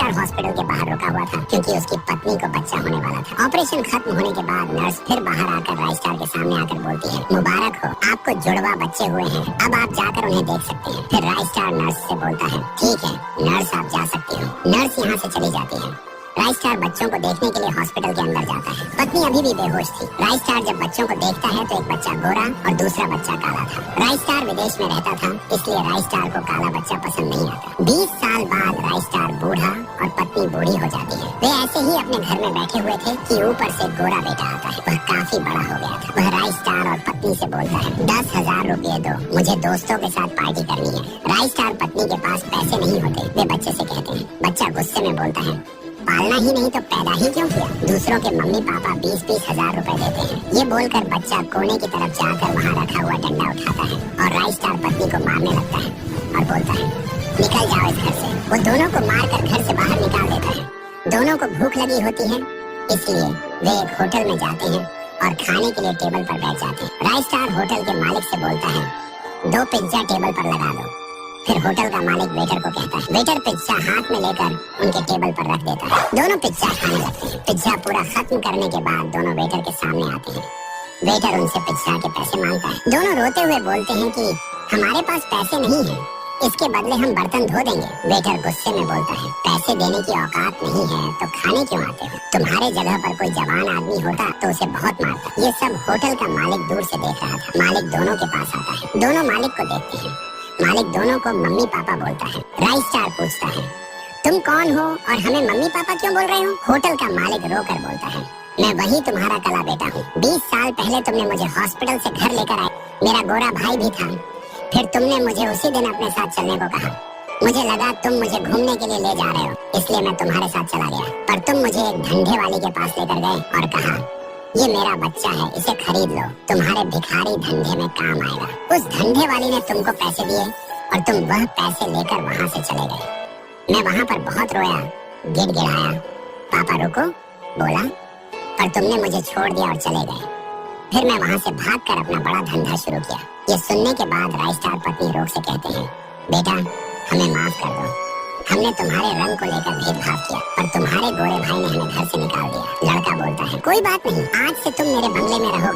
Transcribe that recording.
Star hospital के बाहर रुका हुआ था क्योंकि उसकी पत्नी को बच्चा होने वाला था। ऑपरेशन खत्म होने के बाद नर्स फिर बाहर आकर राय स्टार के सामने आकर बोलती है, मुबारक हो, आपको जुड़वा बच्चे हुए हैं, अब आप जाकर उन्हें देख सकते हैं। फिर राय स्टार नर्स से बोलता है, ठीक है नर्स, आप जा सकती हो। नर्स यहाँ से चली जाती है। राय स्टार बच्चों को देखने के लिए हॉस्पिटल के अंदर जाता है। पत्नी अभी भी बेहोश थी। राय स्टार जब बच्चों को देखता है तो एक बच्चा गोरा और दूसरा बच्चा काला था। राय स्टार विदेश में रहता था, इसलिए राय स्टार को काला बच्चा पसंद नहीं आता। 20 साल बाद राय स्टार बूढ़ा और पत्नी बूढ़ी हो जाती है। वे ऐसे ही अपने घर में बैठे हुए थे कि ऊपर से गोरा बेटा आता है। वह काफी बड़ा हो गया था। वह राय स्टार और पत्नी से बोलता है, 10,000 रुपये दो, मुझे दोस्तों के साथ पार्टी करनी है। राय स्टार पत्नी के पास पैसे नहीं होते। वे बच्चे से कहते हैं। बच्चा गुस्से में बोलता है, पालना ही नहीं तो पैदा ही क्यों किया? दूसरों के मम्मी पापा 20-20 हजार रुपए देते हैं। ये बोलकर बच्चा कोने की तरफ जाकर वहाँ रखा हुआ डंडा उठाता है और राय स्टार पत्नी को मारने लगता है और बोलता है, निकल जाओ इस घर से। वो दोनों को मारकर घर से बाहर निकाल देता है। दोनों को भूख लगी होती है, इसलिए वे एक होटल में जाते हैं और खाने के लिए टेबल पर बैठ जाते हैं। राय स्टार होटल के मालिक से बोलता है, 2 पिज्जा टेबल पर लगा दो। फिर होटल का मालिक वेटर को कहता है। वेटर पिज्जा हाथ में लेकर उनके टेबल पर रख देता है। दोनों पिज्जा खाने लगते हैं। पिज्जा पूरा खत्म करने के बाद दोनों वेटर के सामने आते हैं। वेटर उनसे पिज्जा के पैसे मांगता है। दोनों रोते हुए बोलते हैं कि हमारे पास पैसे नहीं हैं, इसके बदले हम बर्तन धो देंगे। वेटर गुस्से में बोलता है, पैसे देने की औकात नहीं है तो खाने क्यों आते हो? तुम्हारे जगह पर कोई जवान आदमी होता तो उसे बहुत मारता। ये सब होटल का मालिक दूर से देख रहा था। मालिक दोनों के पास आता है। दोनों मालिक को देखते हैं। मालिक दोनों को मम्मी पापा बोलता है। राय स्टार पूछता है, तुम कौन हो और हमें मम्मी पापा क्यों बोल रहे हो? होटल का मालिक रोकर बोलता है, मैं वही तुम्हारा कला बेटा हूँ। 20 साल पहले तुमने मुझे हॉस्पिटल से घर लेकर आए। मेरा गोरा भाई भी था। फिर तुमने मुझे उसी दिन अपने साथ चलने को कहा। मुझे लगा तुम मुझे घूमने के लिए ले जा रहे हो, इसलिए मैं तुम्हारे साथ चला गया। पर तुम मुझे एक धंधे वाले के पास लेकर गए और कहा, ये मेरा बच्चा है, इसे खरीद लो, तुम्हारे भिखारी धंधे में काम आएगा। उस धंधे वाली ने तुमको पैसे दिए और तुम वह पैसे लेकर वहाँ से चले गए। मैं वहाँ पर बहुत रोया, गिड़गिड़ाया, पापा रुको बोला, पर तुमने मुझे छोड़ दिया और चले गए। फिर मैं वहाँ से भागकर अपना बड़ा धंधा शुरू किया। ये सुनने के बाद राय स्टार पत्नी रोक से कहते हैं, बेटा हमें माफ कर दो, हमने तुम्हारे रंग को लेकर भेदभाव किया, पर तुम्हारे गोरे भाई ने हमें घर से निकाल दिया। लड़का बोलता है, कोई बात नहीं, आज से तुम मेरे बंगले में रहोगे।